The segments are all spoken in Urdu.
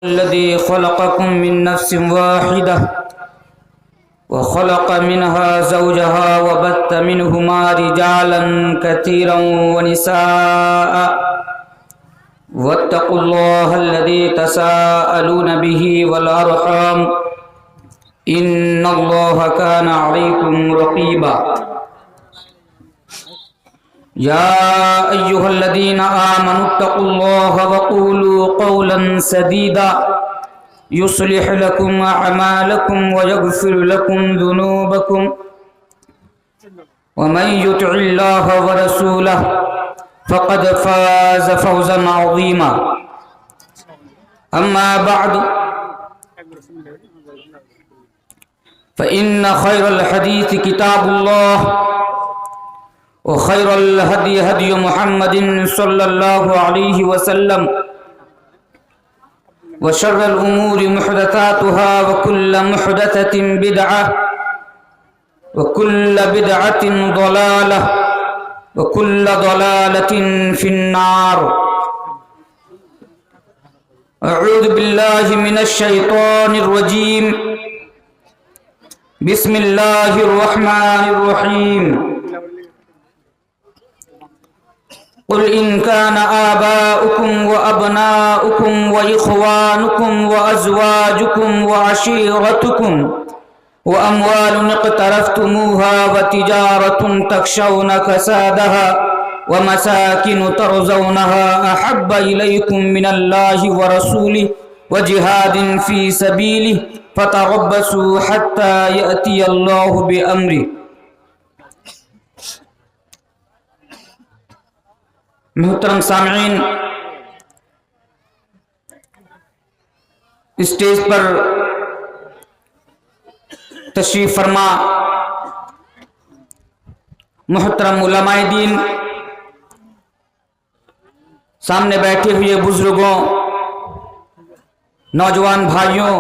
الذي خلقكم من نفس واحدة وخلق منها زوجها وبث منهما رجالا كثيرا ونساء واتقوا الله الذي تساءلون به والأرحام إن الله كان عليكم رقيبا يا أيها الذين آمنوا اتقوا الله وقولوا قولا سديدا يصلح لكم أعمالكم ويغفر لكم ذنوبكم ومن يطع الله ورسوله فقد فاز فوزا عظيما أما بعد فإن خير الحديث كتاب الله وخير الهدي هدي محمد صلى الله عليه وسلم وشر الأمور محدثاتها وكل محدثة بدعة وكل بدعة ضلالة وكل ضلالة في النار. أعوذ بالله من الشيطان الرجيم. بسم الله الرحمن الرحيم. قل إن كان آباؤكم وأبناؤكم وإخوانكم وأزواجكم وعشيرتكم وأموال اقترفتموها وتجارة تخشون كسادها ومساكن ترضونها أحب إليكم من الله ورسوله وجهاد في سبيله فتربصوا حتى يأتي الله بأمره. محترم سامعین، اسٹیج پر تشریف فرما محترم علماء دین، سامنے بیٹھے ہوئے بزرگوں، نوجوان بھائیوں،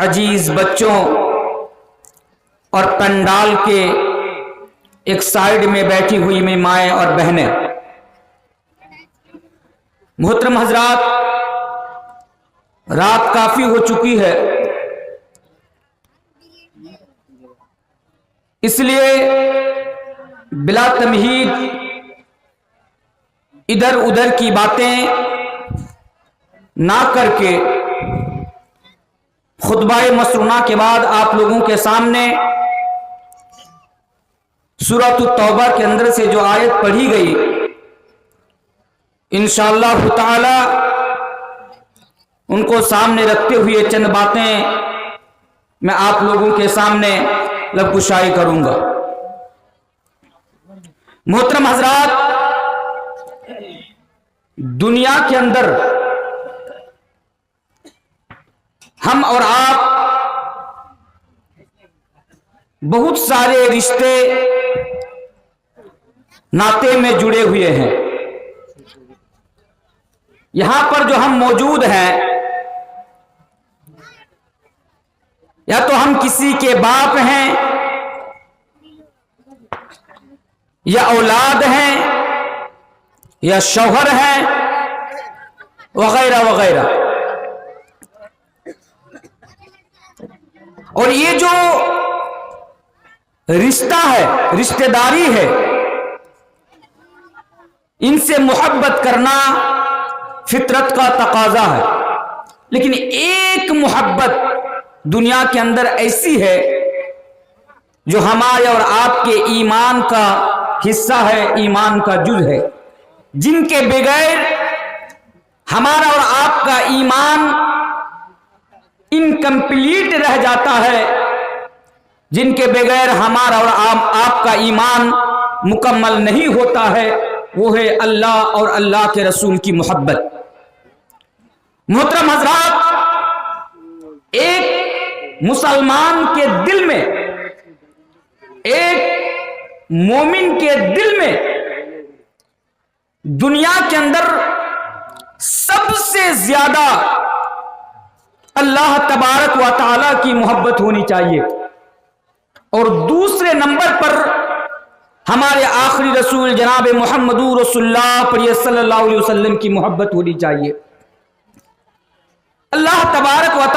عزیز بچوں اور پنڈال کے ایک سائیڈ میں بیٹھی ہوئی میں مائیں اور بہنیں، محترم حضرات، رات کافی ہو چکی ہے، اس لیے بلا تمہید ادھر ادھر کی باتیں نہ کر کے خطبہ مسنونہ کے بعد آپ لوگوں کے سامنے سورۃ التوبہ کے اندر سے جو آیت پڑھی گئی، انشاءاللہ تعالی ان کو سامنے رکھتے ہوئے چند باتیں میں آپ لوگوں کے سامنے لب گشائی کروں گا. محترم حضرات، دنیا کے اندر ہم اور آپ بہت سارے رشتے ناطے میں جڑے ہوئے ہیں. یہاں پر جو ہم موجود ہیں، یا تو ہم کسی کے باپ ہیں، یا اولاد ہیں، یا شوہر ہیں، وغیرہ وغیرہ. اور یہ جو رشتہ ہے، رشتہ داری ہے، ان سے محبت کرنا فطرت کا تقاضا ہے. لیکن ایک محبت دنیا کے اندر ایسی ہے جو ہمارے اور آپ کے ایمان کا حصہ ہے، ایمان کا جز ہے، جن کے بغیر ہمارا اور آپ کا ایمان انکمپلیٹ رہ جاتا ہے، جن کے بغیر ہمارا اور آپ کا ایمان مکمل نہیں ہوتا ہے. وہ ہے اللہ اور اللہ کے رسول کی محبت. محترم حضرات، ایک مسلمان کے دل میں، ایک مومن کے دل میں دنیا کے اندر سب سے زیادہ اللہ تبارک و تعالی کی محبت ہونی چاہیے، اور دوسرے نمبر پر ہمارے آخری رسول جناب محمد رسول اللہ صلی اللہ علیہ وسلم کی محبت ہونی چاہیے.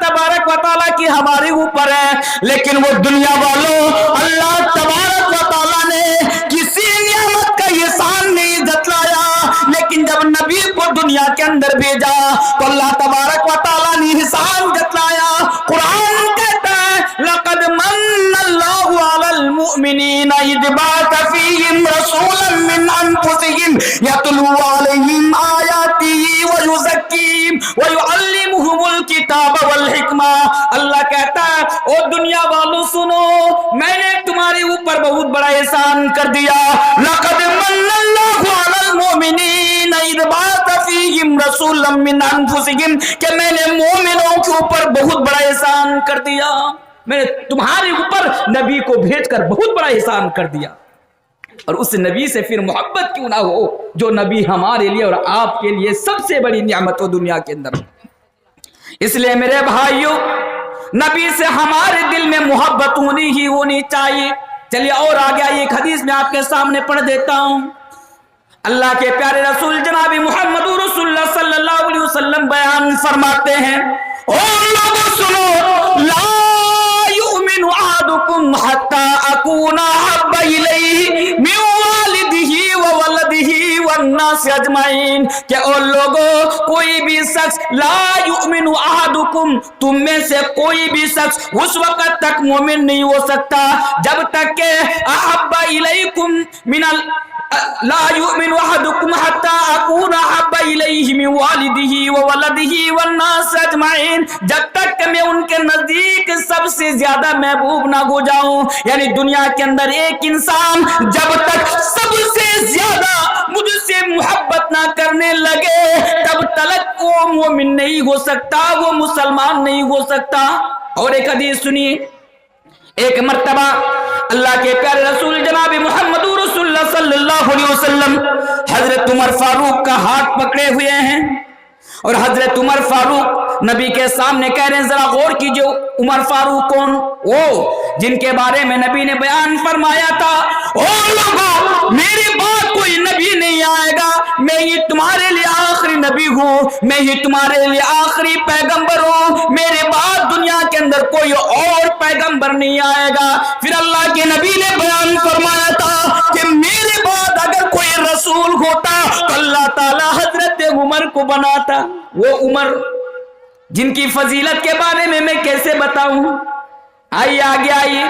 تبارک و تعالیٰ کی ہمارے اوپر ہے، لیکن وہ دنیا والوں اللہ تبارک و تعالیٰ نے کسی نعمت کا احسان نہیں جتلایا، لیکن جب نبی کو دنیا کے اندر بھیجا تو اللہ تبارک و تعالیٰ نے احسان جتلایا۔ قرآن کہتا ہے لقد من اللہ علی المؤمنین اذ بعث فیہم رسولا من انفسہم یتلو علیہم آیاتہ ویزکیہم ویعلمہم الکتاب والحکمہ۔ اللہ کہتا ہے او دنیا والوں سنو، میں نے تمہارے اوپر بہت بڑا احسان کر دیا۔ لقد من اللہ علی المؤمنین اذ بعث فیہم رسولا من انفسہم، کہ میں نے مومنوں کے اوپر بہت بڑا احسان کر دیا، میں نے تمہارے اوپر نبی کو بھیج کر بہت بڑا احسان کر دیا۔ اور اس نبی سے پھر محبت کیوں نہ ہو جو نبی ہمارے لیے اور آپ کے لیے سب سے بڑی نعمت ہو دنیا کے اندر۔ اس لیے میرے بھائیوں، نبی سے ہمارے دل میں محبت ہونی چاہیے۔ چلیے اور آگے آئیے، ایک حدیث میں آپ کے سامنے پڑھ دیتا ہوں۔ اللہ کے پیارے رسول جناب محمد رسول اللہ صلی اللہ علیہ وسلم بیان فرماتے ہیں، اور لوگوں سنو، لا یؤمن احدکم حتی اکون احب الیہ من والدہ وولدہ والناس اجمعین، کہ اور لوگوں کوئی بھی شخص، لا یؤمن احدکم، تم میں سے کوئی بھی شخص اس وقت تک مومن نہیں ہو سکتا جب تک کہ احب الیکم من لا یؤمن احدکم حتی اکون احب الیہ من والدہ وولدہ والناس اجمعین، جب تک کہ میں ان کے نزدیک سب سے زیادہ محبوب نہ ہو جاؤں۔ یعنی دنیا کے اندر ایک انسان جب تک سب سے زیادہ مجھ سے محبت نہ کرنے لگے تب تک وہ مومن نہیں ہو سکتا، وہ مسلمان نہیں ہو سکتا۔ اور ایک حدیث سنیے، ایک مرتبہ اللہ کے پیارے رسول جناب محمد رسول اللہ صلی اللہ علیہ وسلم حضرت عمر فاروق کا ہاتھ پکڑے ہوئے ہیں، اور حضرت عمر فاروق نبی کے سامنے کہہ رہے ہیں، ذرا غور کیجئے عمر فاروق کون؟ وہ جن کے بارے میں نبی نے بیان فرمایا تھا، اور لوگوں میرے بعد کوئی نبی نہیں آئے گا، میں ہی تمہارے لیے آخری نبی ہوں، میں ہی تمہارے لیے آخری پیغمبر ہوں، میرے بعد دنیا کے اندر کوئی اور پیغمبر نہیں آئے گا۔ پھر اللہ کے نبی نے بیان فرمایا تھا کہ میرے بعد اگر کوئی رسول ہوتا تو اللہ تعالی حضرت عمر کو بناتا۔ وہ عمر جن کی فضیلت کے بارے میں کیسے بتاؤں؟ آئیے آگے آئیے،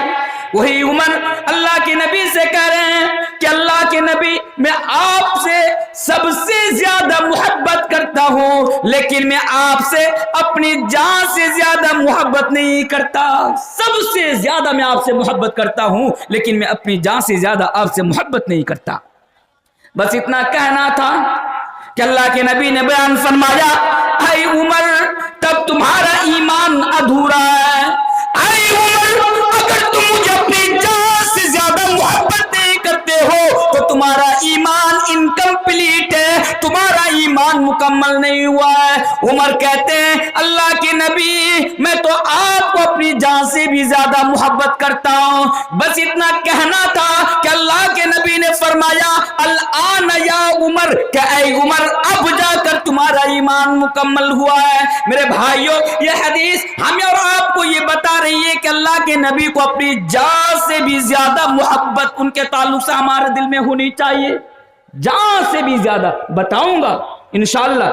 وہی عمر اللہ کے نبی سے کہہ رہے ہیں کہ اللہ کے نبی میں آپ سے سب سے زیادہ محبت کرتا ہوں، لیکن میں آپ سے اپنی جان سے زیادہ محبت نہیں کرتا۔ سب سے زیادہ میں آپ سے محبت کرتا ہوں، لیکن میں اپنی جان سے زیادہ آپ سے محبت نہیں کرتا۔ بس اتنا کہنا تھا کہ اللہ کے نبی نے بیان فرمایا، اے عمر تب تمہارا ایمان ادھورا ہے۔ اے عمر اگر تم مجھے اپنی جان سے زیادہ محبت نہیں کرتے ہو تو تمہارا ایمان انکمپلیٹ ہے، تمہارا ایمان مکمل نہیں ہوا ہے۔ عمر کہتے ہیں اللہ کے نبی میں تو آپ کو اپنی جان سے بھی زیادہ محبت کرتا ہوں۔ بس اتنا کہنا تھا کہ اللہ کے نبی نے فرمایا الآن یا عمر، کہ اے عمر اب جا کر تمہارا ایمان مکمل ہوا ہے۔ میرے بھائیوں، یہ حدیث ہمیں اور آپ کو یہ بتا رہی ہے کہ اللہ کے نبی کو اپنی جان سے بھی زیادہ محبت ان کے تعلق سے ہمارے دل میں ہونی چاہیے، جان سے بھی زیادہ۔ بتاؤں گا انشاءاللہ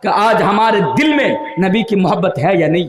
کہ آج ہمارے دل میں نبی کی محبت ہے یا نہیں۔